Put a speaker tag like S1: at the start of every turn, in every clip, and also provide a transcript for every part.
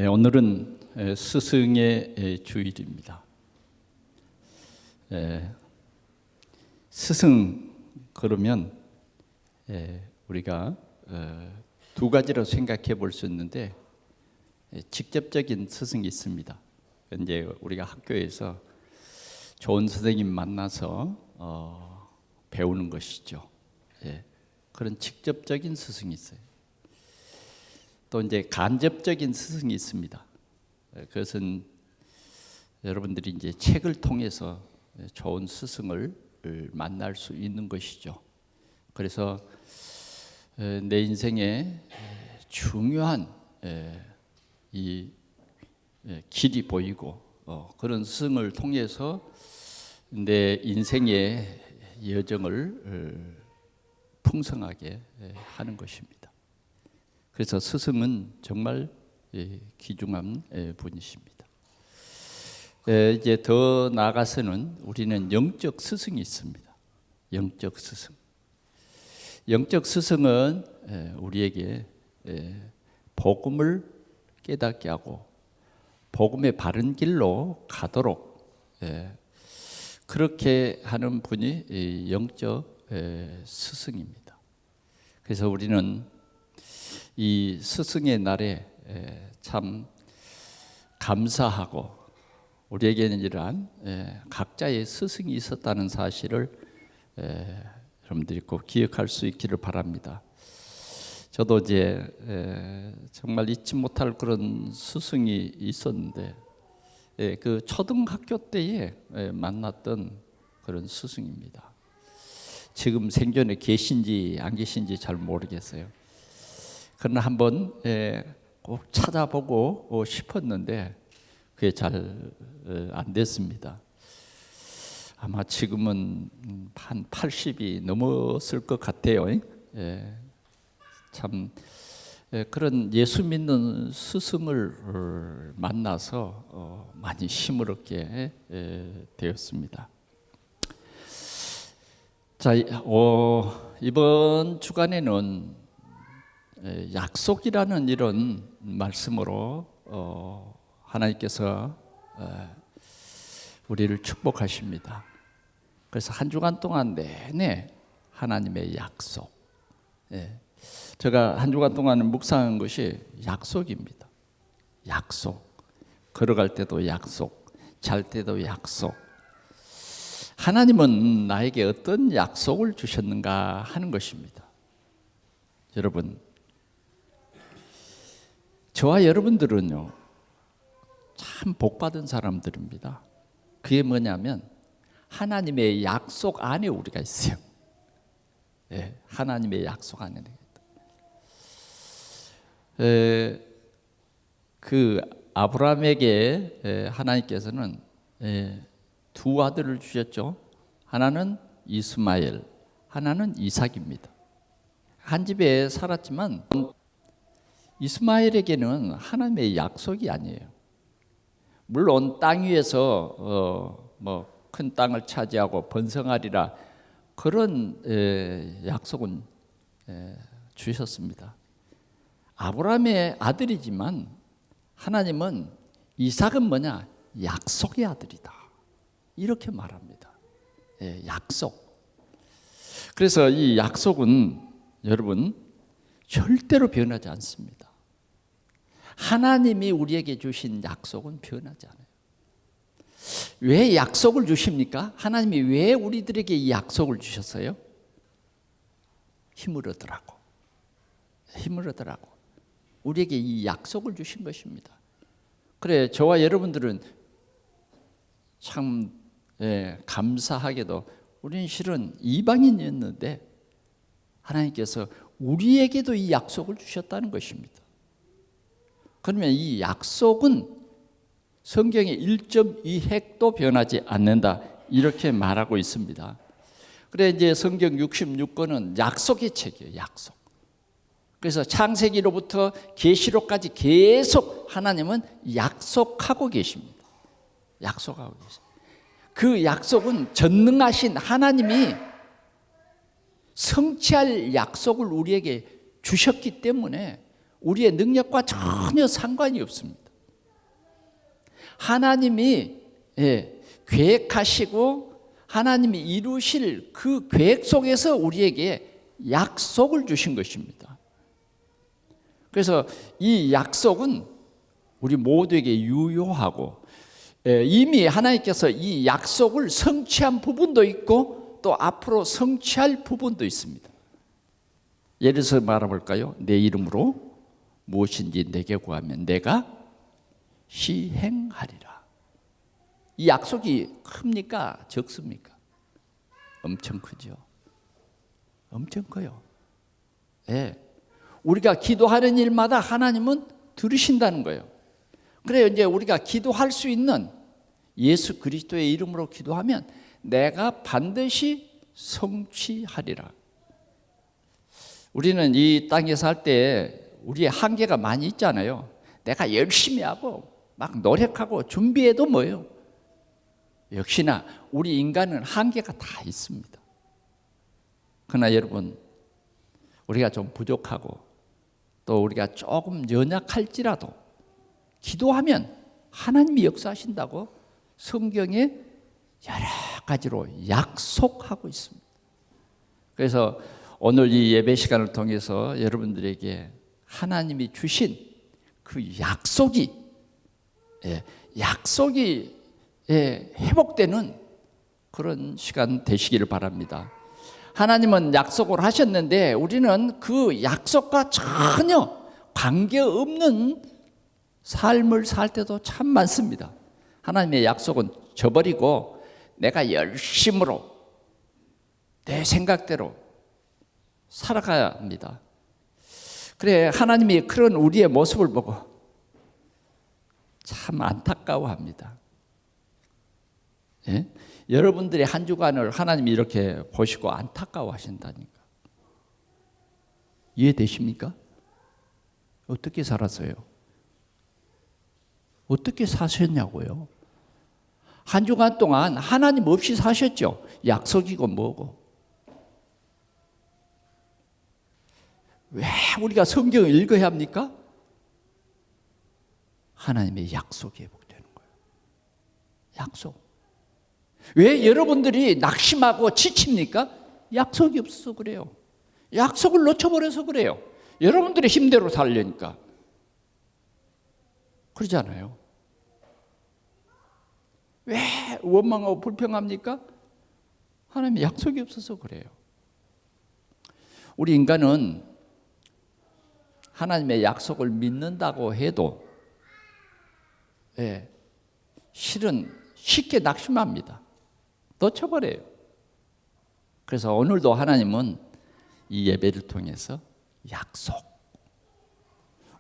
S1: 오늘은 스승의 주일입니다. 스승 그러면 우리가 두 가지로 생각해 볼 수 있는데, 직접적인 스승이 있습니다. 이제 우리가 학교에서 좋은 선생님 만나서 배우는 것이죠. 그런 직접적인 스승이 있어요. 또 이제 간접적인 스승이 있습니다. 그것은 여러분들이 이제 책을 통해서 좋은 스승을 만날 수 있는 것이죠. 그래서 내 인생에 중요한 이 길이 보이고 그런 스승을 통해서 내 인생의 여정을 풍성하게 하는 것입니다. 그래서 스승은 정말 귀중한 분이십니다. 이제 더 나아가서는 우리는 영적 스승이 있습니다. 영적 스승. 영적 스승은 우리에게 복음을 깨닫게 하고 복음의 바른 길로 가도록 그렇게 하는 분이 영적 스승입니다. 그래서 우리는 이 스승의 날에 참 감사하고, 우리에게는 이러한 각자의 스승이 있었다는 사실을 여러분들이 꼭 기억할 수 있기를 바랍니다. 저도 이제 정말 잊지 못할 그런 스승이 있었는데, 그 초등학교 때에 만났던 그런 스승입니다. 지금 생전에 계신지 안 계신지 잘 모르겠어요. 그러나 한번 꼭 찾아보고 싶었는데 그게 잘 안 됐습니다. 아마 지금은 한 80이 넘었을 것 같아요. 참 그런 예수 믿는 스승을 만나서 많이 힘을 얻게 되었습니다. 자, 이번 주간에는 약속이라는 이런 말씀으로 하나님께서 우리를 축복하십니다. 그래서 한 주간 동안 내내 하나님의 약속. 제가 한 주간 동안 묵상한 것이 약속입니다. 약속. 걸어갈 때도 약속, 잘 때도 약속. 하나님은 나에게 어떤 약속을 주셨는가 하는 것입니다. 여러분, 저와 여러분들은요, 참 복받은 사람들입니다. 그게 뭐냐면 하나님의 약속 안에 우리가 있어요. 하나님의 약속 안에. 그 아브라함에게 하나님께서는 두 아들을 주셨죠. 하나는 이스마엘, 하나는 이삭입니다. 한 집에 살았지만 이스마엘에게는 하나님의 약속이 아니에요. 물론 땅 위에서 큰 땅을 차지하고 번성하리라, 그런 약속은 주셨습니다. 아브라함의 아들이지만 하나님은 이삭은 뭐냐? 약속의 아들이다, 이렇게 말합니다. 약속. 그래서 이 약속은 여러분 절대로 변하지 않습니다. 하나님이 우리에게 주신 약속은 변하지 않아요. 왜 약속을 주십니까? 하나님이 왜 우리들에게 이 약속을 주셨어요? 힘을 얻으라고. 힘을 얻으라고. 우리에게 이 약속을 주신 것입니다. 그래, 저와 여러분들은 참 감사하게도 우리는 실은 이방인이었는데 하나님께서 우리에게도 이 약속을 주셨다는 것입니다. 그러면 이 약속은 성경의 1.2획도 변하지 않는다, 이렇게 말하고 있습니다. 그래, 이제 성경 66권은 약속의 책이에요. 약속. 그래서 창세기로부터 계시록까지 계속 하나님은 약속하고 계십니다. 약속하고 계십니다. 그 약속은 전능하신 하나님이 성취할 약속을 우리에게 주셨기 때문에 우리의 능력과 전혀 상관이 없습니다. 하나님이 계획하시고 하나님이 이루실 그 계획 속에서 우리에게 약속을 주신 것입니다. 그래서 이 약속은 우리 모두에게 유효하고 이미 하나님께서 이 약속을 성취한 부분도 있고 또 앞으로 성취할 부분도 있습니다. 예를 들어서 말해볼까요? 내 이름으로 무엇인지 내게 구하면 내가 시행하리라. 이 약속이 큽니까? 적습니까? 엄청 크죠. 엄청 커요. 우리가 기도하는 일마다 하나님은 들으신다는 거예요. 그래요. 이제 우리가 기도할 수 있는 예수 그리스도의 이름으로 기도하면 내가 반드시 성취하리라. 우리는 이 땅에 살 때 우리의 한계가 많이 있잖아요. 내가 열심히 하고 막 노력하고 준비해도 뭐예요? 역시나 우리 인간은 한계가 다 있습니다. 그러나 여러분, 우리가 좀 부족하고 또 우리가 조금 연약할지라도 기도하면 하나님이 역사하신다고 성경에 여러 가지로 약속하고 있습니다. 그래서 오늘 이 예배 시간을 통해서 여러분들에게 하나님이 주신 그 약속이 회복되는 그런 시간 되시기를 바랍니다. 하나님은 약속을 하셨는데 우리는 그 약속과 전혀 관계없는 삶을 살 때도 참 많습니다. 하나님의 약속은 저버리고 내가 열심으로 내 생각대로 살아가야 합니다. 그래, 하나님이 그런 우리의 모습을 보고 참 안타까워합니다. 여러분들의 한 주간을 하나님이 이렇게 보시고 안타까워하신다니까. 이해되십니까? 어떻게 살았어요? 어떻게 사셨냐고요? 한 주간 동안 하나님 없이 사셨죠. 약속이고 뭐고. 왜 우리가 성경을 읽어야 합니까? 하나님의 약속이 회복되는 거예요. 약속. 왜 여러분들이 낙심하고 지칩니까? 약속이 없어서 그래요. 약속을 놓쳐버려서 그래요. 여러분들의 힘대로 살려니까. 그러잖아요. 왜 원망하고 불평합니까? 하나님의 약속이 없어서 그래요. 우리 인간은 하나님의 약속을 믿는다고 해도 실은 쉽게 낙심합니다. 놓쳐버려요. 그래서 오늘도 하나님은 이 예배를 통해서 약속,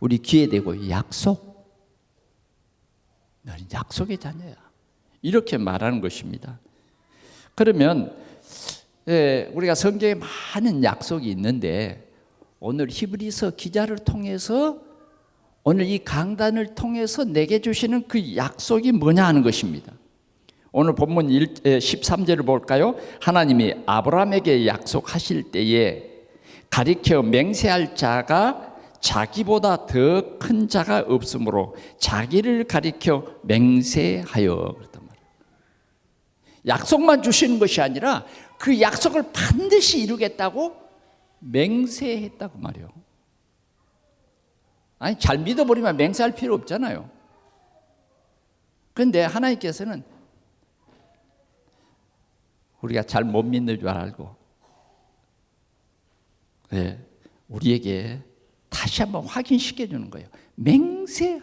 S1: 우리 귀에 대고 약속, 너는 약속의 자녀야, 이렇게 말하는 것입니다. 그러면 우리가 성경에 많은 약속이 있는데 오늘 히브리서 기자를 통해서 오늘 이 강단을 통해서 내게 주시는 그 약속이 뭐냐 하는 것입니다. 오늘 본문 13절을 볼까요? 하나님이 아브라함에게 약속하실 때에 가리켜 맹세할 자가 자기보다 더 큰 자가 없으므로 자기를 가리켜 맹세하여 그랬단 말이에요. 약속만 주시는 것이 아니라 그 약속을 반드시 이루겠다고 맹세했다고 말이에요. 아니, 잘 믿어버리면 맹세할 필요 없잖아요. 그런데 하나님께서는 우리가 잘 못 믿는 줄 알고 우리에게 다시 한번 확인시켜 주는 거예요. 맹세,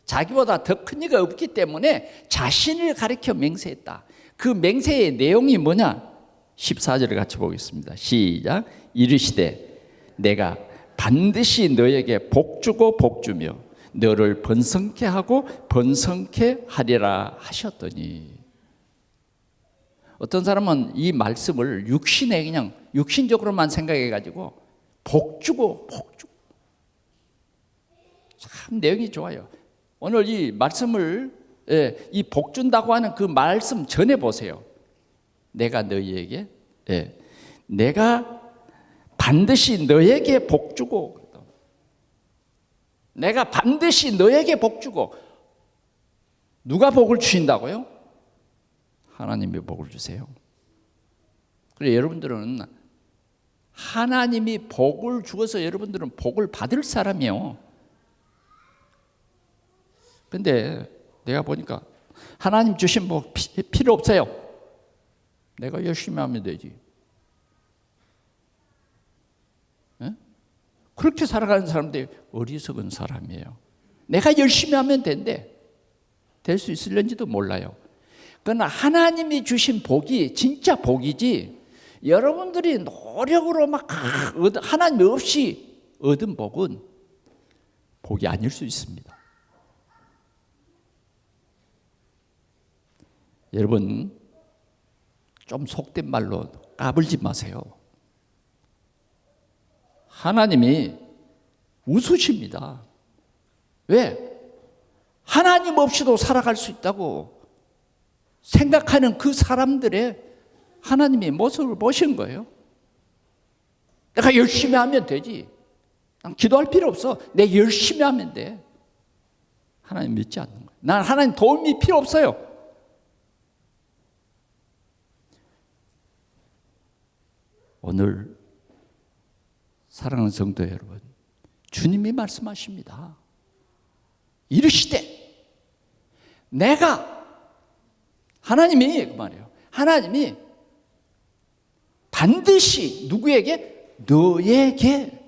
S1: 자기보다 더 큰 이가 없기 때문에 자신을 가리켜 맹세했다. 그 맹세의 내용이 뭐냐? 14절을 같이 보겠습니다. 시작. 이르시되 내가 반드시 너에게 복주고 복주며 너를 번성케 하고 번성케 하리라 하셨더니, 어떤 사람은 이 말씀을 육신에 그냥 육신적으로만 생각해가지고 복주고 복주고, 참 내용이 좋아요. 오늘 이 말씀을 이 복준다고 하는 그 말씀 전해 보세요. 내가 너희에게 내가 반드시 너에게 복주고, 내가 반드시 너에게 복주고, 누가 복을 주신다고요? 하나님이 복을 주세요. 그래 여러분들은 하나님이 복을 주어서 여러분들은 복을 받을 사람이에요. 근데 내가 보니까 하나님 주신 복 필요 없어요. 내가 열심히 하면 되지. 네? 그렇게 살아가는 사람들이 어리석은 사람이에요. 내가 열심히 하면 된대. 될 수 있을는지도 몰라요. 그러나 하나님이 주신 복이 진짜 복이지, 여러분들이 노력으로 막 하나님 없이 얻은 복은 복이 아닐 수 있습니다. 여러분 좀 속된 말로 까불지 마세요. 하나님이 우수십니다. 왜? 하나님 없이도 살아갈 수 있다고 생각하는 그 사람들의 하나님의 모습을 보신 거예요. 내가 열심히 하면 되지. 난 기도할 필요 없어. 내가 열심히 하면 돼. 하나님 믿지 않는 거예요. 난 하나님 도움이 필요 없어요. 오늘 사랑하는 성도 여러분, 주님이 말씀하십니다. 이르시되 내가, 하나님이 그 말이에요. 하나님이 반드시 누구에게? 너에게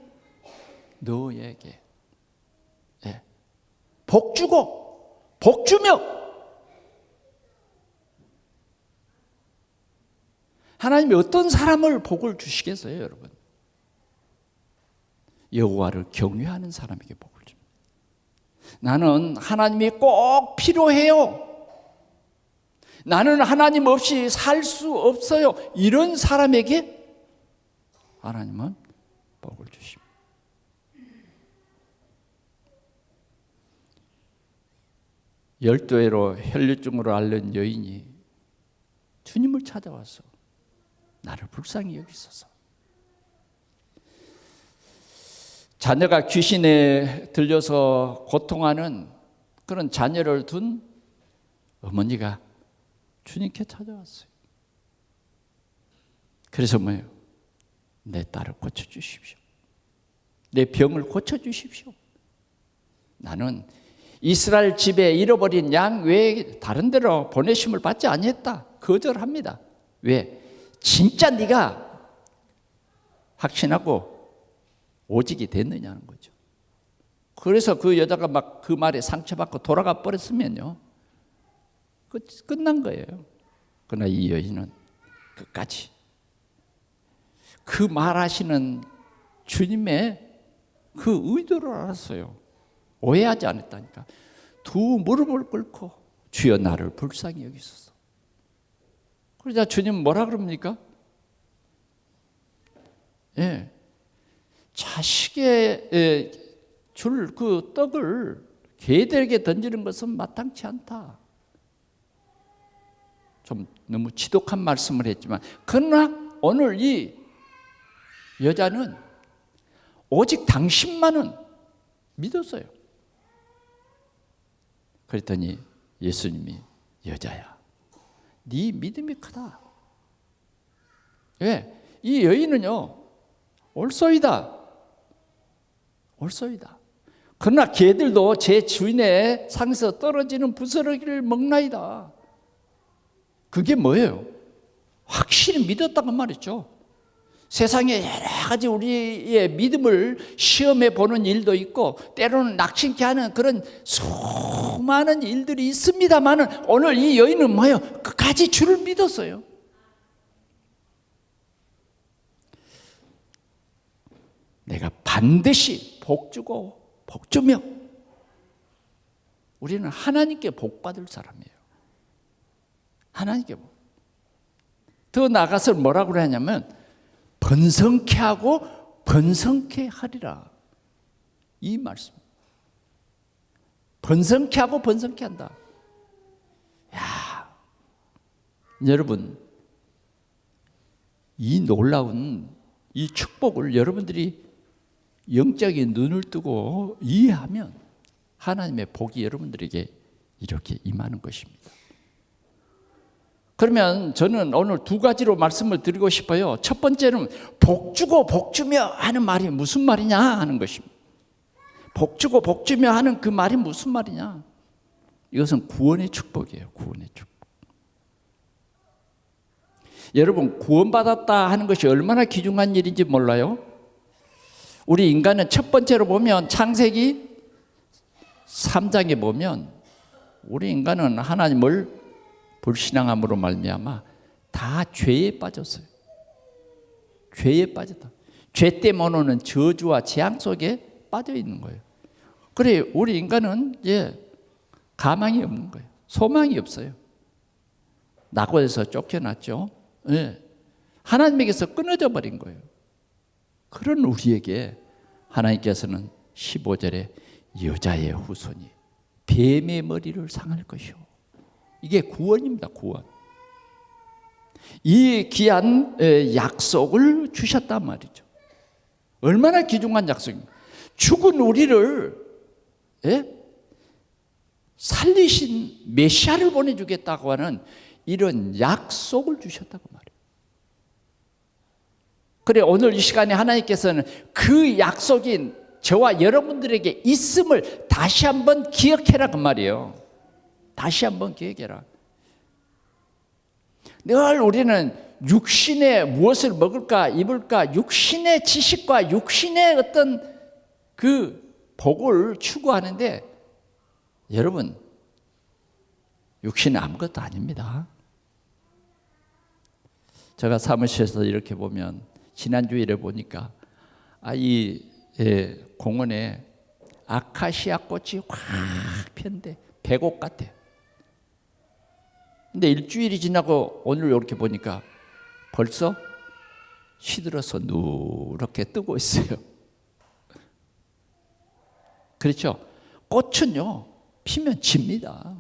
S1: 예. 복 주고 복 주며, 하나님이 어떤 사람을 복을 주시겠어요, 여러분? 여호와를 경외하는 사람에게 복을 줍니다. 나는 하나님이 꼭 필요해요. 나는 하나님 없이 살 수 없어요. 이런 사람에게 하나님은 복을 주십니다. 열도회로 혈류증으로 앓는 여인이 주님을 찾아와서 나를 불쌍히 여기소서. 자녀가 귀신에 들려서 고통하는 그런 자녀를 둔 어머니가 주님께 찾아왔어요. 그래서 뭐예요? 내 딸을 고쳐주십시오. 내 병을 고쳐주십시오. 나는 이스라엘 집에 잃어버린 양 외에 다른 데로 보내심을 받지 아니했다. 거절합니다. 왜? 진짜 네가 확신하고 오직이 됐느냐는 거죠. 그래서 그 여자가 막 그 말에 상처받고 돌아가 버렸으면요, 끝난 거예요. 그러나 이 여인은 끝까지 그 말하시는 주님의 그 의도를 알았어요. 오해하지 않았다니까. 두 무릎을 꿇고 주여 나를 불쌍히 여기소서. 그러자 주님 뭐라 그럽니까? 예, 자식의 줄 그 떡을 개들에게 던지는 것은 마땅치 않다. 좀 너무 지독한 말씀을 했지만, 그러나 오늘 이 여자는 오직 당신만은 믿었어요. 그랬더니 예수님이 여자야, 네 믿음이 크다. 왜? 이 여인은요, 올소이다. 그러나 개들도 제 주인의 상에서 떨어지는 부스러기를 먹나이다. 그게 뭐예요? 확실히 믿었다고 말했죠. 세상에 여러 가지 우리의 믿음을 시험해 보는 일도 있고 때로는 낙심케 하는 그런 수많은 일들이 있습니다만, 오늘 이 여인은 뭐예요? 끝까지 주를 믿었어요. 내가 반드시 복 주고 복 주며, 우리는 하나님께 복 받을 사람이에요. 하나님께 복. 더 나아가서 뭐라고 그러냐면 번성케 하고 번성케 하리라. 이 말씀. 번성케 하고 번성케 한다. 야, 여러분, 이 놀라운 이 축복을 여러분들이 영적인 눈을 뜨고 이해하면 하나님의 복이 여러분들에게 이렇게 임하는 것입니다. 그러면 저는 오늘 두 가지로 말씀을 드리고 싶어요. 첫 번째는 복 주고 복 주며 하는 말이 무슨 말이냐 하는 것입니다. 복 주고 복 주며 하는 그 말이 무슨 말이냐? 이것은 구원의 축복이에요. 구원의 축복. 여러분, 구원받았다 하는 것이 얼마나 귀중한 일인지 몰라요? 우리 인간은 첫 번째로 보면 창세기 3장에 보면 우리 인간은 하나님을 불신앙함으로 말미암아 다 죄에 빠졌어요. 죄에 빠졌다. 죄 때문에 오는 저주와 재앙 속에 빠져 있는 거예요. 그래 우리 인간은 가망이 없는 거예요. 소망이 없어요. 낙원에서 쫓겨났죠. 하나님에게서 끊어져 버린 거예요. 그런 우리에게 하나님께서는 15절에 여자의 후손이 뱀의 머리를 상할 것이요. 이게 구원입니다. 구원. 이 귀한 약속을 주셨단 말이죠. 얼마나 귀중한 약속입니까? 죽은 우리를 살리신 메시아를 보내주겠다고 하는 이런 약속을 주셨다고 말이에요. 그래 오늘 이 시간에 하나님께서는 그 약속인 저와 여러분들에게 있음을 다시 한번 기억해라 그 말이에요. 다시 한번 기억해라. 늘 우리는 육신에 무엇을 먹을까 입을까 육신의 지식과 육신의 어떤 그 복을 추구하는데 여러분 육신은 아무것도 아닙니다. 제가 사무실에서 이렇게 보면 지난주일에 보니까 이 공원에 아카시아 꽃이 확 폈는데 백옥 같아. 근데 일주일이 지나고 오늘 이렇게 보니까 벌써 시들어서 누렇게 뜨고 있어요. 그렇죠? 꽃은요 피면 집니다.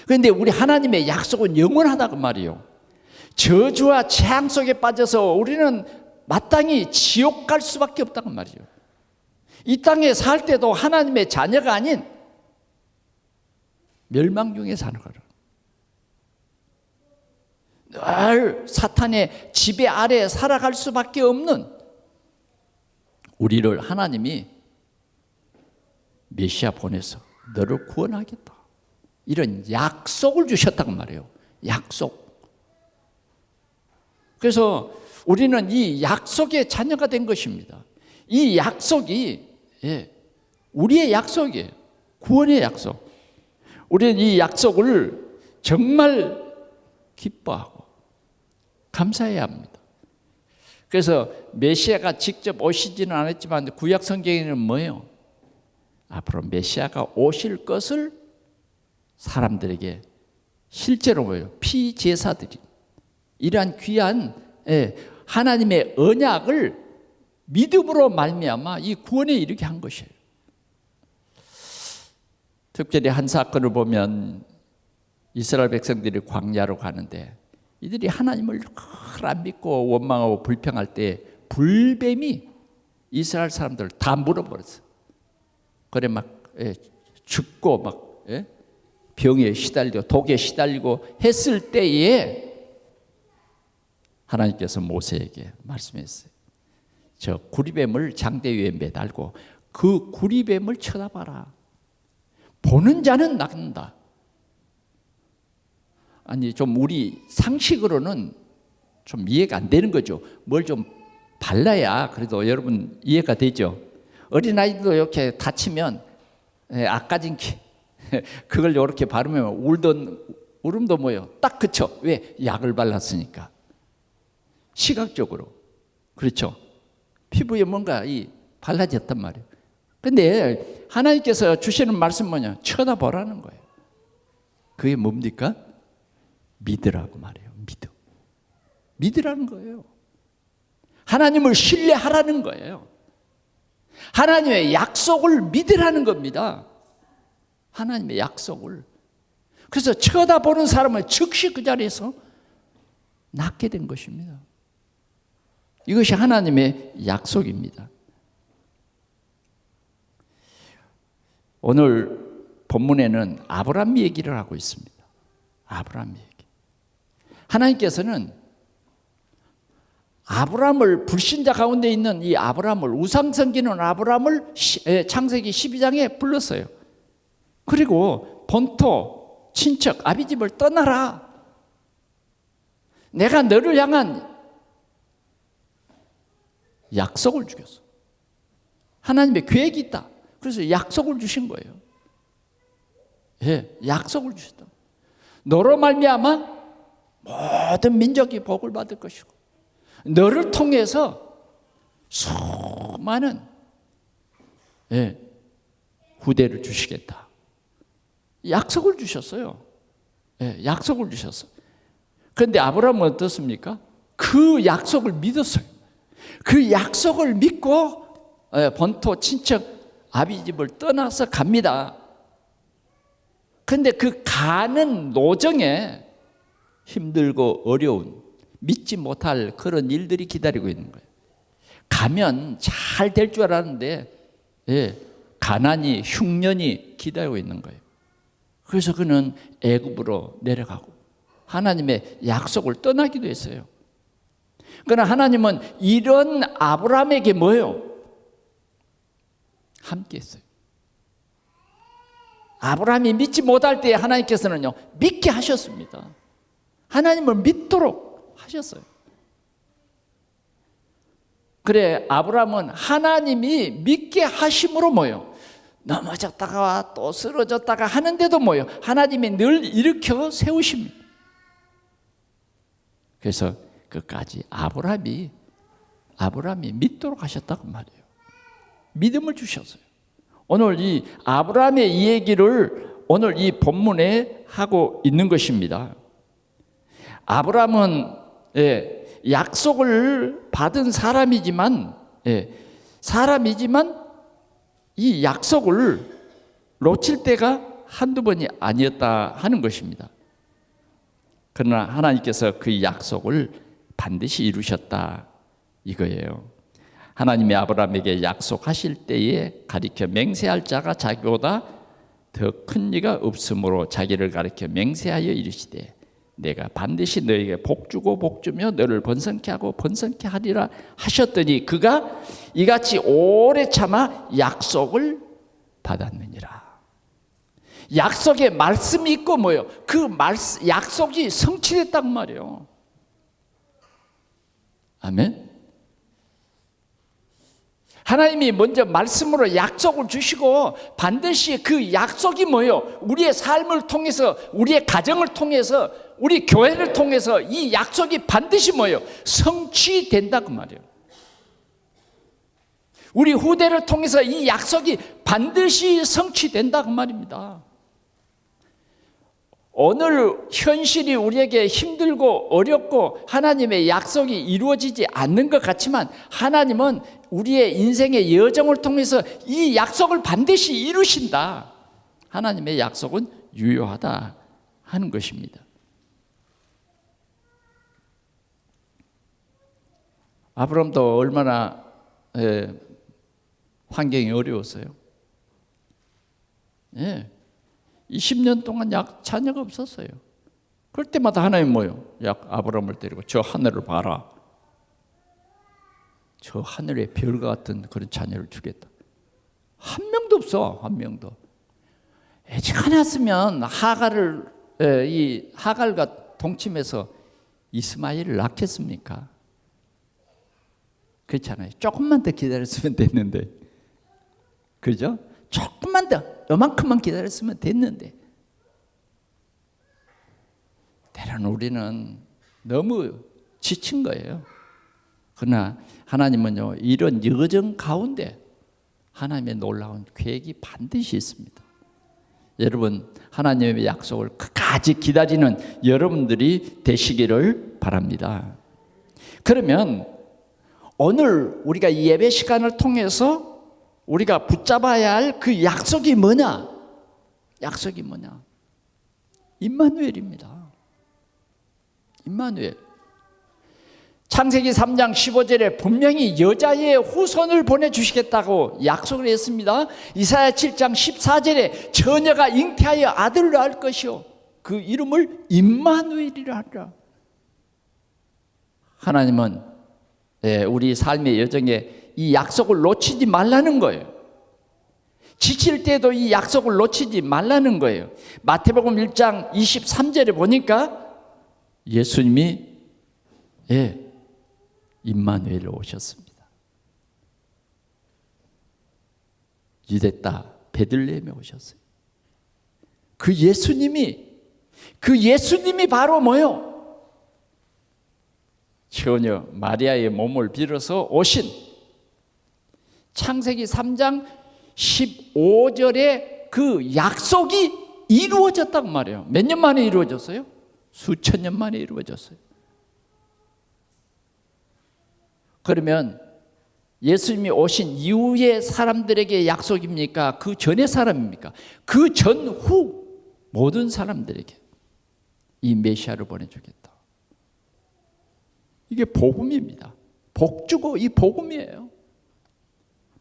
S1: 그런데 우리 하나님의 약속은 영원하다고 말이에요. 저주와 재앙 속에 빠져서 우리는 마땅히 지옥 갈 수밖에 없다고 말이죠. 이 땅에 살 때도 하나님의 자녀가 아닌 멸망 중에 사는 거라. 늘 사탄의 지배 아래 살아갈 수밖에 없는 우리를 하나님이 메시아 보내서 너를 구원하겠다. 이런 약속을 주셨다고 말해요. 약속. 그래서 우리는 이 약속의 자녀가 된 것입니다. 이 약속이 우리의 약속이에요. 구원의 약속. 우리는 이 약속을 정말 기뻐하고 감사해야 합니다. 그래서 메시아가 직접 오시지는 않았지만 구약 성경에는 뭐예요? 앞으로 메시아가 오실 것을 사람들에게 실제로 뭐예요? 피제사들이 이러한 귀한 하나님의 언약을 믿음으로 말미암아 이 구원에 이르게 한 것이에요. 특별히 한 사건을 보면 이스라엘 백성들이 광야로 가는데 이들이 하나님을 안 믿고 원망하고 불평할 때 불뱀이 이스라엘 사람들을 다 물어버렸어요. 그래 막 죽고 막 병에 시달리고 독에 시달리고 했을 때에 하나님께서 모세에게 말씀했어요. 저 구리뱀을 장대 위에 매달고 그 구리뱀을 쳐다봐라. 보는 자는 낫는다. 아니 좀 우리 상식으로는 좀 이해가 안 되는 거죠. 뭘 좀 발라야 그래도 여러분 이해가 되죠. 어린아이도 이렇게 다치면 아까진 그걸 이렇게 바르면 울던 울음도 뭐예요? 딱 그쳐. 왜? 약을 발랐으니까. 시각적으로. 그렇죠. 피부에 뭔가 발라졌단 말이에요. 근데 하나님께서 주시는 말씀 뭐냐? 쳐다보라는 거예요. 그게 뭡니까? 믿으라고 말해요. 믿으라는 거예요. 하나님을 신뢰하라는 거예요. 하나님의 약속을 믿으라는 겁니다. 하나님의 약속을. 그래서 쳐다보는 사람은 즉시 그 자리에서 낫게 된 것입니다. 이것이 하나님의 약속입니다. 오늘 본문에는 아브라함 얘기를 하고 있습니다. 아브라함 얘기. 하나님께서는 아브라함을, 불신자 가운데 있는 이 아브라함을, 우상 섬기는 아브라함을 창세기 12장에 불렀어요. 그리고 본토, 친척, 아비집을 떠나라. 내가 너를 향한 약속을 주겠어. 하나님의 계획이 있다. 그래서 약속을 주신 거예요. 예, 약속을 주셨다. 너로 말미암아 모든 민족이 복을 받을 것이고, 너를 통해서 수많은 후대를 주시겠다. 약속을 주셨어요. 약속을 주셨어요. 그런데 아브라함은 어떻습니까? 그 약속을 믿었어요. 그 약속을 믿고 본토 친척 아비집을 떠나서 갑니다. 그런데 그 가는 노정에 힘들고 어려운, 믿지 못할 그런 일들이 기다리고 있는 거예요. 가면 잘 될 줄 알았는데 가난이, 흉년이 기다리고 있는 거예요. 그래서 그는 애굽으로 내려가고 하나님의 약속을 떠나기도 했어요. 그러나 하나님은 이런 아브라함에게 뭐예요? 함께 했어요. 아브라함이 믿지 못할 때 하나님께서는요, 믿게 하셨습니다. 하나님을 믿도록 하셨어요. 그래, 아브라함은 하나님이 믿게 하심으로 뭐예요? 넘어졌다가 또 쓰러졌다가 하는데도 뭐예요? 하나님이 늘 일으켜 세우십니다. 그래서 끝까지 아브라함이 믿도록 하셨다고 말이에요. 믿음을 주셨어요. 오늘 이 아브라함의 이 얘기를 오늘 이 본문에 하고 있는 것입니다. 아브라함은 약속을 받은 사람이지만 이 약속을 놓칠 때가 한두 번이 아니었다 하는 것입니다. 그러나 하나님께서 그 약속을 반드시 이루셨다 이거예요. 하나님이 아브라함에게 약속하실 때에 가리켜 맹세할 자가 자기보다 더 큰 이가 없으므로 자기를 가리켜 맹세하여 이르시되 내가 반드시 너에게 복주고 복주며 너를 번성케 하고 번성케 하리라 하셨더니 그가 이같이 오래 참아 약속을 받았느니라. 약속에 말씀이 있고 뭐예요? 그 약속이 성취됐단 말이에요. 아멘. 하나님이 먼저 말씀으로 약속을 주시고 반드시 그 약속이 뭐예요? 우리의 삶을 통해서, 우리의 가정을 통해서, 우리 교회를 통해서 이 약속이 반드시 뭐예요? 성취된다고 말이에요. 우리 후대를 통해서 이 약속이 반드시 성취된다고 말입니다. 오늘 현실이 우리에게 힘들고 어렵고 하나님의 약속이 이루어지지 않는 것 같지만 하나님은 우리의 인생의 여정을 통해서 이 약속을 반드시 이루신다. 하나님의 약속은 유효하다 하는 것입니다. 아브라함도 얼마나 환경이 어려웠어요. 20년 동안 자녀가 없었어요. 그럴 때마다 하나님 뭐예요? 아브라함을 데리고 저 하늘을 봐라. 저 하늘의 별과 같은 그런 자녀를 주겠다. 한 명도 없어, 한 명도. 애직 하나였으면 하갈과 동침해서 이스마엘을 낳겠습니까? 그렇잖아요. 조금만 더 기다렸으면 됐는데, 그죠? 조금만 더, 요만큼만 기다렸으면 됐는데. 때로는 우리는 너무 지친 거예요. 그러나 하나님은요, 이런 여정 가운데 하나님의 놀라운 계획이 반드시 있습니다. 여러분, 하나님의 약속을 끝까지 기다리는 여러분들이 되시기를 바랍니다. 그러면 오늘 우리가 이 예배 시간을 통해서 우리가 붙잡아야 할 그 약속이 뭐냐? 약속이 뭐냐? 임마누엘입니다. 임마누엘. 창세기 3장 15절에 분명히 여자의 후손을 보내주시겠다고 약속을 했습니다. 이사야 7장 14절에 처녀가 잉태하여 아들을 낳을 것이요 그 이름을 임마누엘이라 하리라. 하나님은 우리 삶의 여정에 이 약속을 놓치지 말라는 거예요. 지칠 때도 이 약속을 놓치지 말라는 거예요. 마태복음 1장 23절에 보니까 예수님이 임마누엘로 오셨습니다. 유대 땅 베들레헴에 오셨어요. 그 예수님이 바로 뭐요? 처녀 마리아의 몸을 빌어서 오신 창세기 3장 15절에 그 약속이 이루어졌다고 말해요. 몇 년 만에 이루어졌어요? 수천 년 만에 이루어졌어요. 그러면 예수님이 오신 이후의 사람들에게 약속입니까? 그 전의 사람입니까? 그 전후 모든 사람들에게 이 메시아를 보내주겠다. 이게 복음입니다. 복 주고 이 복음이에요.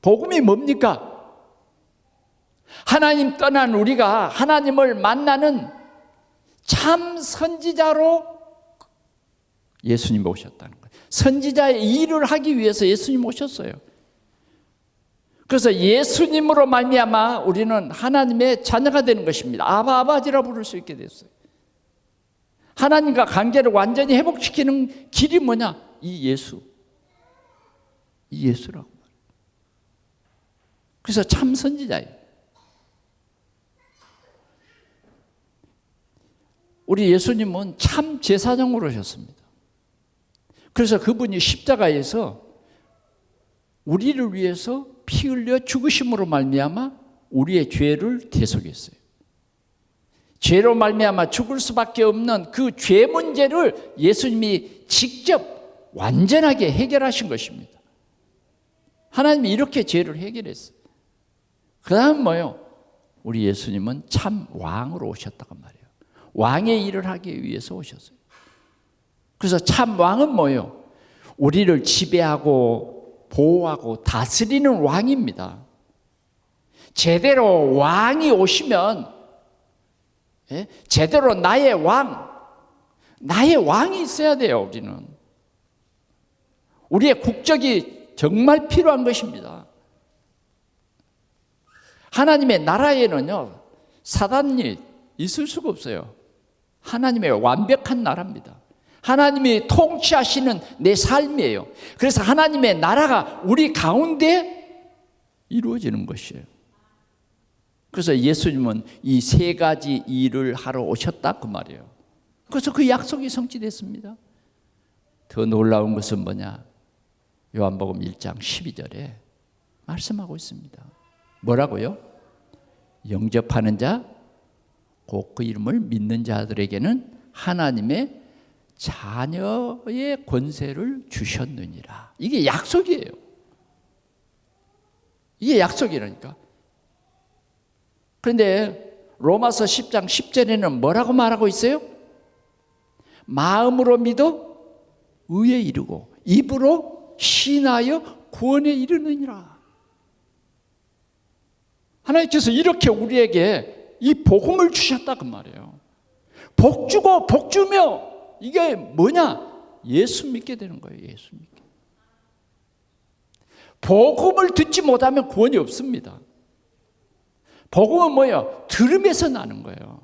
S1: 복음이 뭡니까? 하나님 떠난 우리가 하나님을 만나는 참 선지자로 예수님 오셨다는 거예요. 선지자의 일을 하기 위해서 예수님 오셨어요. 그래서 예수님으로 말미암아 우리는 하나님의 자녀가 되는 것입니다. 아바 아버지라 부를 수 있게 됐어요. 하나님과 관계를 완전히 회복시키는 길이 뭐냐? 이 예수라고 말해요. 그래서 참 선지자예요. 우리 예수님은 참 제사장으로 오셨습니다. 그래서 그분이 십자가에서 우리를 위해서 피 흘려 죽으심으로 말미암아 우리의 죄를 대속했어요. 죄로 말미암아 죽을 수밖에 없는 그 죄 문제를 예수님이 직접 완전하게 해결하신 것입니다. 하나님이 이렇게 죄를 해결했어요. 그 다음 뭐요? 우리 예수님은 참 왕으로 오셨다고 말이에요. 왕의 일을 하기 위해서 오셨어요. 그래서 참 왕은 뭐예요? 우리를 지배하고 보호하고 다스리는 왕입니다. 제대로 왕이 오시면 제대로 나의 왕이 있어야 돼요. 우리는 우리의 국적이 정말 필요한 것입니다. 하나님의 나라에는요 사단이 있을 수가 없어요. 하나님의 완벽한 나라입니다. 하나님이 통치하시는 내 삶이에요. 그래서 하나님의 나라가 우리 가운데 이루어지는 것이에요. 그래서 예수님은 이 세 가지 일을 하러 오셨다 그 말이에요. 그래서 그 약속이 성취됐습니다. 더 놀라운 것은 뭐냐? 요한복음 1장 12절에 말씀하고 있습니다. 뭐라고요? 영접하는 자 곧 그 이름을 믿는 자들에게는 하나님의 자녀의 권세를 주셨느니라. 이게 약속이에요. 이게 약속이라니까. 그런데 로마서 10장 10절에는 뭐라고 말하고 있어요? 마음으로 믿어 의에 이르고 입으로 신하여 구원에 이르느니라. 하나님께서 이렇게 우리에게 이 복음을 주셨다 그 말이에요. 복 주고 복 주며 이게 뭐냐? 예수 믿게 되는 거예요. 예수 믿게. 복음을 듣지 못하면 구원이 없습니다. 복음은 뭐예요? 들음에서 나는 거예요.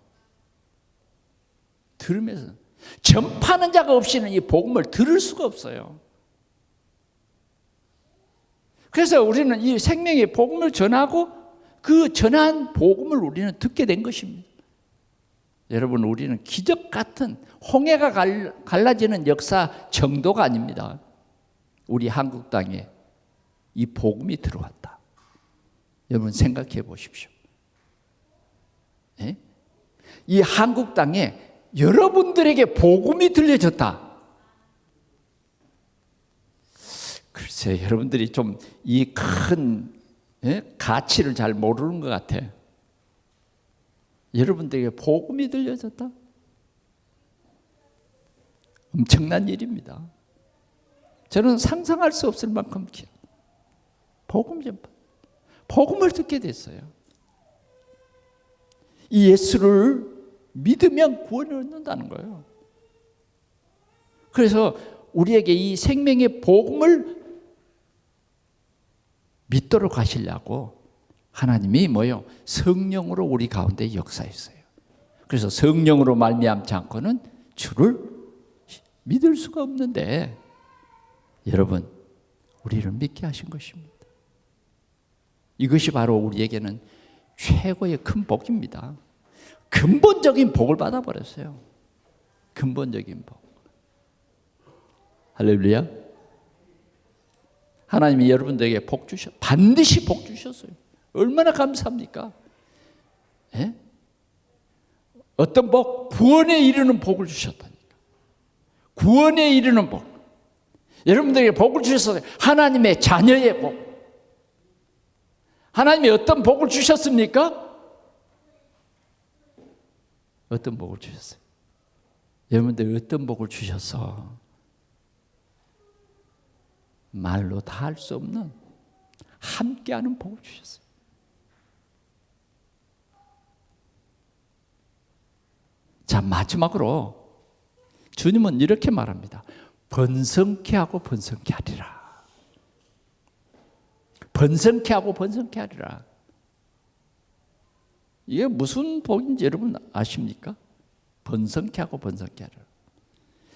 S1: 들음에서. 전파하는 자가 없이는 이 복음을 들을 수가 없어요. 그래서 우리는 이 생명의 복음을 전하고 그 전한 복음을 우리는 듣게 된 것입니다. 여러분, 우리는 기적 같은 홍해가 갈라지는 역사 정도가 아닙니다. 우리 한국 땅에 이 복음이 들어왔다. 여러분 생각해 보십시오. 네? 이 한국 땅에 여러분들에게 복음이 들려졌다. 글쎄, 여러분들이 좀 이 큰 가치를 잘 모르는 것 같아. 여러분들에게 복음이 들려졌다? 엄청난 일입니다. 저는 상상할 수 없을 만큼 복음 전파, 복음을 듣게 됐어요. 이 예수를 믿으면 구원을 얻는다는 거예요. 그래서 우리에게 이 생명의 복음을 믿도록 하시려고 하나님이 뭐요? 성령으로 우리 가운데 역사했어요. 그래서 성령으로 말미암지 않고는 주를 믿을 수가 없는데, 여러분, 우리를 믿게 하신 것입니다. 이것이 바로 우리에게는 최고의 큰 복입니다. 근본적인 복을 받아버렸어요. 근본적인 복. 할렐루야. 하나님이 여러분들에게 복 반드시 복 주셨어요. 얼마나 감사합니까? 예? 어떤 복? 구원에 이르는 복을 주셨다니까. 구원에 이르는 복. 여러분들에게 복을 주셨어요. 하나님의 자녀의 복. 하나님이 어떤 복을 주셨습니까? 어떤 복을 주셨어요? 여러분들 어떤 복을 주셨어? 말로 다 할 수 없는 함께하는 복을 주셨어요. 자, 마지막으로 주님은 이렇게 말합니다. 번성케 하고 번성케 하리라. 번성케 하고 번성케 하리라. 이게 무슨 복인지 여러분 아십니까? 번성케 하고 번성케 하리라.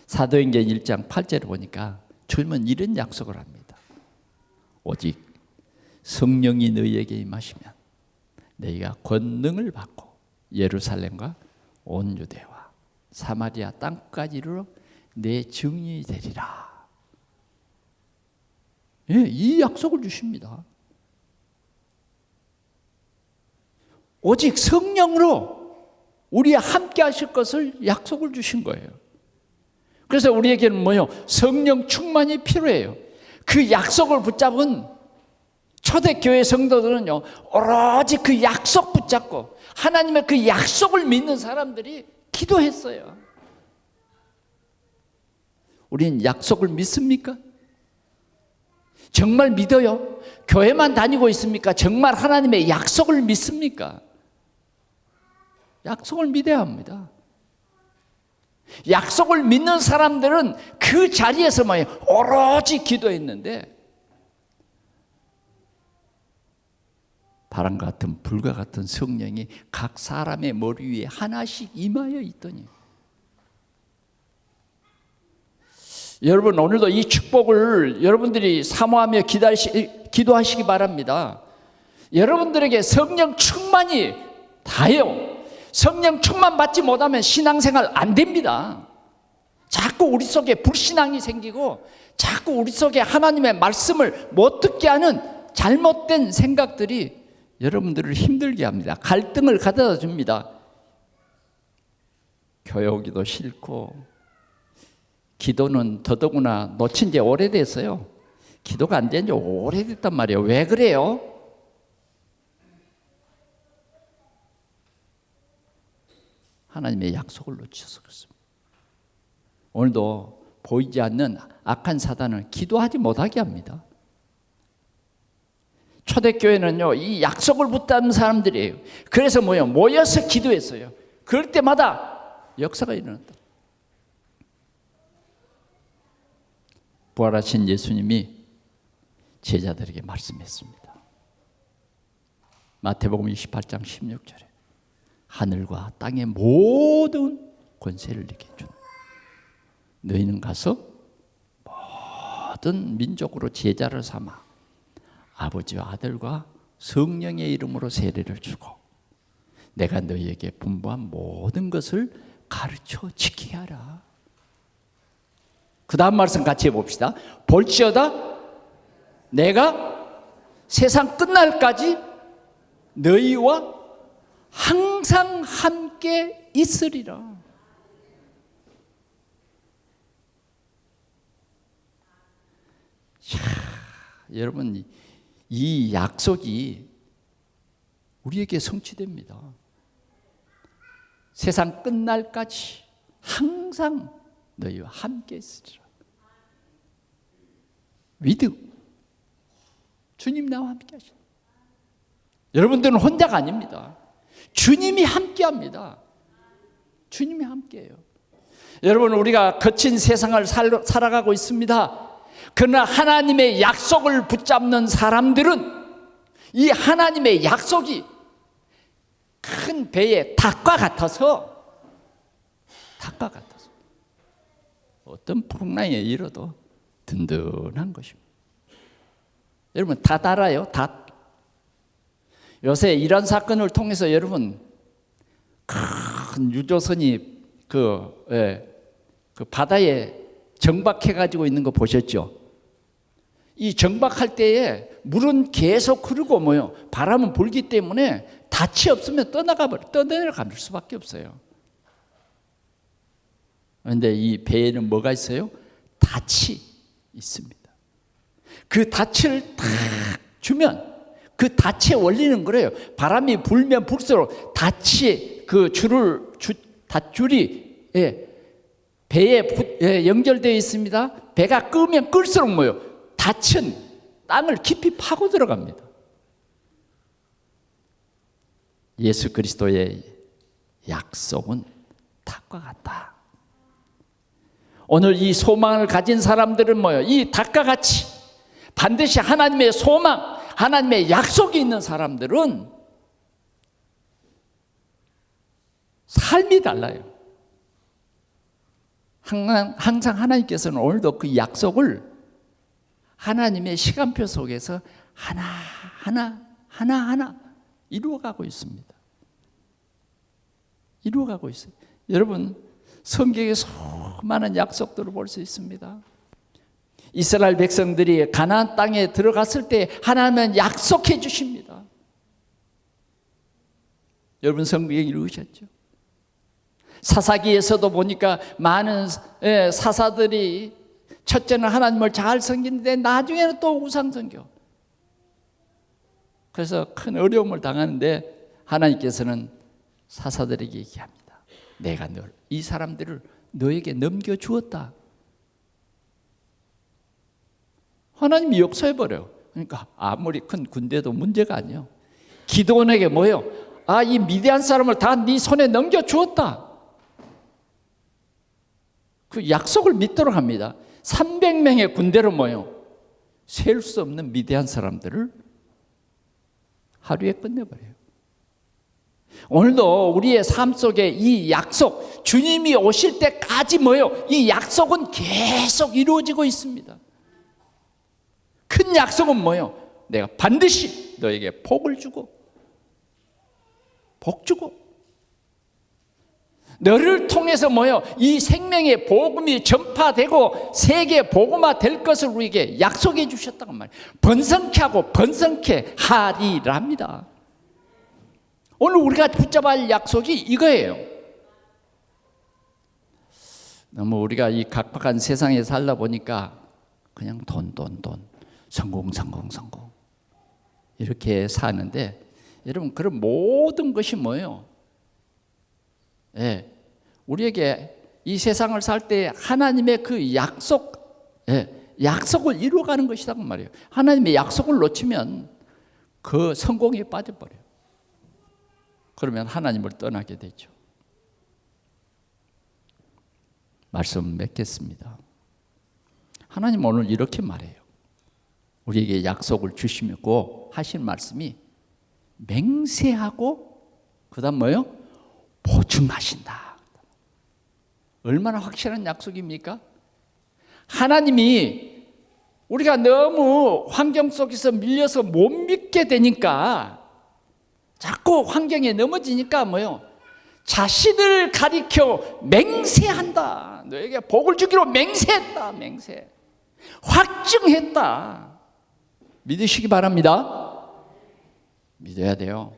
S1: 사도행전 1장 8절을 보니까 주님은 이런 약속을 합니다. 오직 성령이 너희에게 임하시면 너희가 권능을 받고 예루살렘과 온 유대와 사마리아 땅까지 이르러 내 증인이 되리라. 예, 이 약속을 주십니다. 오직 성령으로 우리와 함께 하실 것을 약속을 주신 거예요. 그래서 우리에게는 뭐요? 성령 충만이 필요해요. 그 약속을 붙잡은 초대교회 성도들은요, 오로지 그 약속 붙잡고 하나님의 그 약속을 믿는 사람들이 기도했어요. 우리는 약속을 믿습니까? 정말 믿어요? 교회만 다니고 있습니까? 정말 하나님의 약속을 믿습니까? 약속을 믿어야 합니다. 약속을 믿는 사람들은 그 자리에서 오로지 기도했는데, 바람과 같은 불과 같은 성령이 각 사람의 머리 위에 하나씩 임하여 있더니, 여러분 오늘도 이 축복을 여러분들이 사모하며 기도하시기 바랍니다. 여러분들에게 성령 충만이 다요. 성령 충만 받지 못하면 신앙생활 안 됩니다. 자꾸 우리 속에 불신앙이 생기고 자꾸 우리 속에 하나님의 말씀을 못 듣게 하는 잘못된 생각들이 여러분들을 힘들게 합니다. 갈등을 가져다 줍니다. 교회 오기도 싫고, 기도는 더더구나 놓친 지 오래됐어요. 기도가 안 된 지 오래됐단 말이에요. 왜 그래요? 하나님의 약속을 놓쳐서 그렇습니다. 오늘도 보이지 않는 악한 사단은 기도하지 못하게 합니다. 초대교회는요, 이 약속을 붙잡는 사람들이에요. 그래서 모여서 기도했어요. 그럴 때마다 역사가 일어났다. 부활하신 예수님이 제자들에게 말씀했습니다. 마태복음 28장 16절에 하늘과 땅의 모든 권세를 내게 주는, 너희는 가서 모든 민족으로 제자를 삼아 아버지와 아들과 성령의 이름으로 세례를 주고 내가 너희에게 분부한 모든 것을 가르쳐 지키게 하라. 그 다음 말씀 같이 해봅시다. 볼지어다 내가 세상 끝날까지 너희와 항상 함께 있으리라. 자, 여러분, 이 약속이 우리에게 성취됩니다. 세상 끝날까지 항상 너희와 함께 있으리라. 믿음. 주님 나와 함께 하십니다. 여러분들은 혼자가 아닙니다. 주님이 함께 합니다. 주님이 함께해요. 여러분, 우리가 거친 세상을 살아가고 있습니다. 그러나 하나님의 약속을 붙잡는 사람들은 이 하나님의 약속이 큰 배의 닭과 같아서 어떤 풍랑에 일어도 든든한 것입니다. 여러분, 닷 알아요? 닷. 요새 이런 사건을 통해서 여러분, 큰 유조선이 그 바다에 정박해 가지고 있는 거 보셨죠? 이 정박할 때에 물은 계속 흐르고 바람은 불기 때문에 닻이 없으면 떠내려갈 수밖에 없어요. 그런데 이 배에는 뭐가 있어요? 닻이 있습니다. 그 닻을 탁 주면 그 닻의 원리는 그래요. 바람이 불면 불수록 닻이 닷줄이 배에 연결되어 있습니다. 배가 끄면 끌수록 닻은 땅을 깊이 파고 들어갑니다. 예수 그리스도의 약속은 닭과 같다. 오늘 이 소망을 가진 사람들은 이 닭과 같이 반드시 하나님의 소망, 하나님의 약속이 있는 사람들은 삶이 달라요. 항상 하나님께서는 오늘도 그 약속을 하나님의 시간표 속에서 하나하나 이루어가고 있습니다. 이루어가고 있어요. 여러분, 성경에 수많은 약속들을 볼 수 있습니다. 이스라엘 백성들이 가나안 땅에 들어갔을 때 하나님은 약속해 주십니다. 여러분, 성경에 읽으셨죠? 사사기에서도 보니까 많은 사사들이 첫째는 하나님을 잘 섬기는데 나중에는 또 우상 섬겨. 그래서 큰 어려움을 당하는데 하나님께서는 사사들에게 얘기합니다. 내가 이 사람들을 너에게 넘겨주었다. 하나님이 역사해버려요. 그러니까 아무리 큰 군대도 문제가 아니에요. 기드온에게 이 미디안 사람을 다 네 손에 넘겨주었다. 그 약속을 믿도록 합니다. 300명의 군대로 셀 수 없는 미디안 사람들을 하루에 끝내버려요. 오늘도 우리의 삶 속에 이 약속, 주님이 오실 때까지 이 약속은 계속 이루어지고 있습니다. 큰 약속은 내가 반드시 너에게 복을 주고 복 주고 너를 통해서 이 생명의 복음이 전파되고 세계 복음화 될 것을 우리에게 약속해 주셨다고 말이에요. 번성케 하고 번성케 하리랍니다. 오늘 우리가 붙잡아야 할 약속이 이거예요. 너무 우리가 이 각박한 세상에 살다 보니까 그냥 돈 성공 이렇게 사는데, 여러분, 그런 모든 것이 우리에게 이 세상을 살 때 하나님의 그 약속을 이루어가는 것이라고 말이에요. 하나님의 약속을 놓치면 그 성공에 빠져버려요. 그러면 하나님을 떠나게 되죠. 말씀 맺겠습니다. 하나님 오늘 이렇게 말해요. 우리에게 약속을 주시고 하신 말씀이 맹세하고 그다음 보증하신다. 얼마나 확실한 약속입니까? 하나님이 우리가 너무 환경 속에서 밀려서 못 믿게 되니까 자꾸 환경에 넘어지니까 자신을 가리켜 맹세한다. 너에게 복을 주기로 맹세했다. 확증했다. 믿으시기 바랍니다. 믿어야 돼요.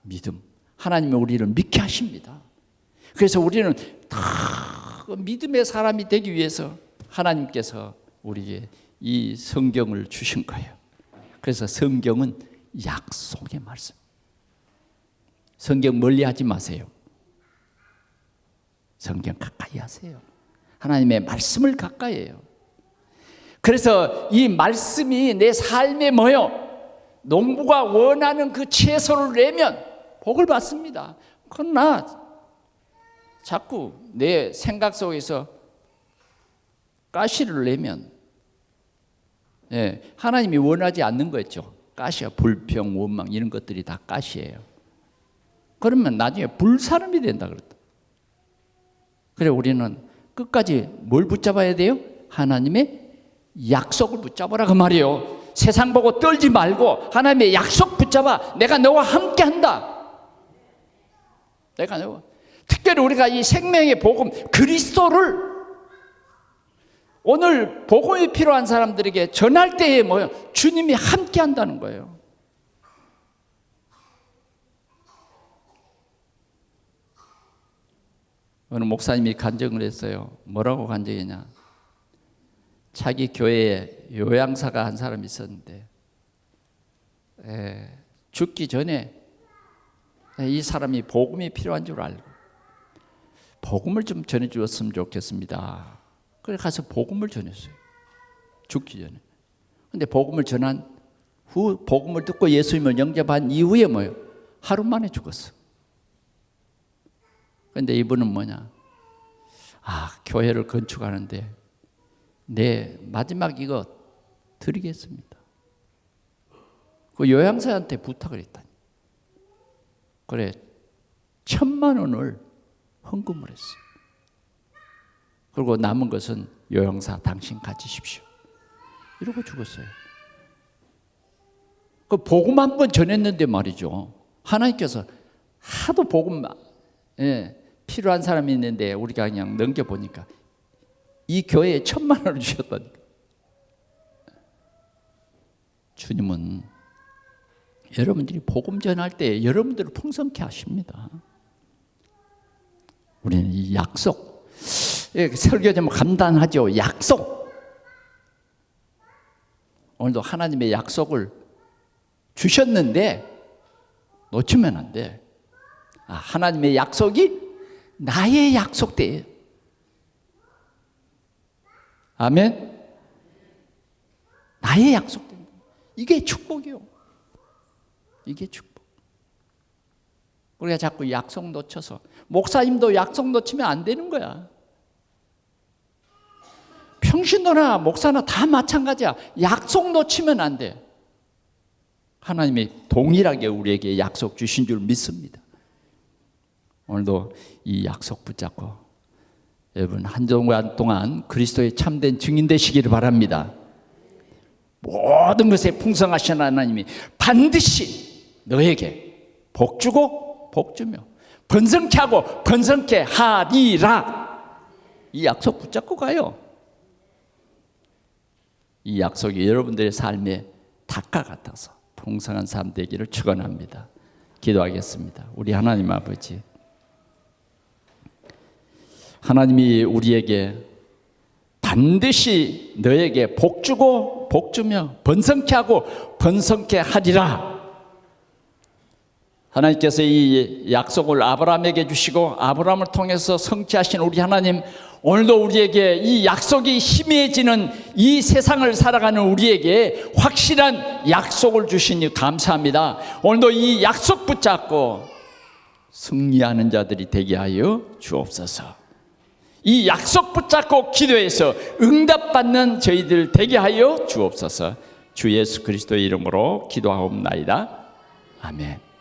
S1: 믿음. 하나님이 우리를 믿게 하십니다. 그래서 우리는 다 믿음의 사람이 되기 위해서 하나님께서 우리에게 이 성경을 주신 거예요. 그래서 성경은 약속의 말씀. 성경 멀리 하지 마세요. 성경 가까이 하세요. 하나님의 말씀을 가까이 해요. 그래서 이 말씀이 내 삶에 뭐요? 농부가 원하는 그 채소를 내면 복을 받습니다. 그러나 자꾸 내 생각 속에서 가시를 내면 하나님이 원하지 않는 거였죠. 가시와 불평, 원망 이런 것들이 다 가시예요. 그러면 나중에 불사람이 된다 그랬다. 그래 우리는 끝까지 뭘 붙잡아야 돼요? 하나님의 약속을 붙잡아라 그 말이에요. 세상 보고 떨지 말고 하나님의 약속 붙잡아. 내가 너와 함께 한다. 내가 너와. 특별히 우리가 이 생명의 복음 그리스도를 오늘 복음이 필요한 사람들에게 전할 때에 뭐예요? 주님이 함께 한다는 거예요. 어느 목사님이 간증을 했어요. 뭐라고 간증했냐? 자기 교회에 요양사가 한 사람이 있었는데 죽기 전에 이 사람이 복음이 필요한 줄 알고 복음을 좀 전해주었으면 좋겠습니다. 그래 가서 복음을 전했어요. 죽기 전에. 근데 복음을 전한 후 복음을 듣고 예수님을 영접한 이후에 뭐예요? 하루 만에 죽었어. 근데 이분은 뭐냐? 교회를 건축하는데 내 마지막 이거 드리겠습니다. 그 요양사한테 부탁을 했다니. 그래 1,000만 원을 헌금을 했어요. 그리고 남은 것은 요양사 당신 가지십시오. 이러고 죽었어요. 그 복음 한 번 전했는데 말이죠. 하나님께서 하도 복음 필요한 사람이 있는데 우리가 그냥 넘겨보니까 이 교회에 1,000만 원을 주셨다니까. 주님은 여러분들이 복음 전할 때 여러분들을 풍성케 하십니다. 우리는 이 약속, 설교 좀 간단하죠. 약속. 오늘도 하나님의 약속을 주셨는데 놓치면 안 돼. 하나님의 약속이 나의 약속대예요. 아멘. 나의 약속대. 이게 축복이요. 이게 축복. 우리가 자꾸 약속 놓쳐서 목사님도 약속 놓치면 안 되는 거야. 평신도나 목사나 다 마찬가지야. 약속 놓치면 안 돼. 하나님이 동일하게 우리에게 약속 주신 줄 믿습니다. 오늘도 이 약속 붙잡고 여러분 한 주간 동안 그리스도의 참된 증인 되시기를 바랍니다. 모든 것에 풍성하신 하나님이 반드시 너에게 복 주고 복 주며 번성케 하고 번성케 하리라. 이 약속 붙잡고 가요. 이 약속이 여러분들의 삶에 닭과 같아서 풍성한 삶 되기를 축원합니다. 기도하겠습니다. 우리 하나님 아버지, 하나님이 우리에게 반드시 너에게 복 주고 복 주며 번성케 하고 번성케 하리라. 하나님께서 이 약속을 아브라함에게 주시고 아브라함을 통해서 성취하신 우리 하나님, 오늘도 우리에게 이 약속이 희미해지는 이 세상을 살아가는 우리에게 확실한 약속을 주시니 감사합니다. 오늘도 이 약속 붙잡고 승리하는 자들이 되게 하여 주옵소서. 이 약속 붙잡고 기도해서 응답받는 저희들 되게 하여 주옵소서. 주 예수 그리스도의 이름으로 기도하옵나이다. 아멘.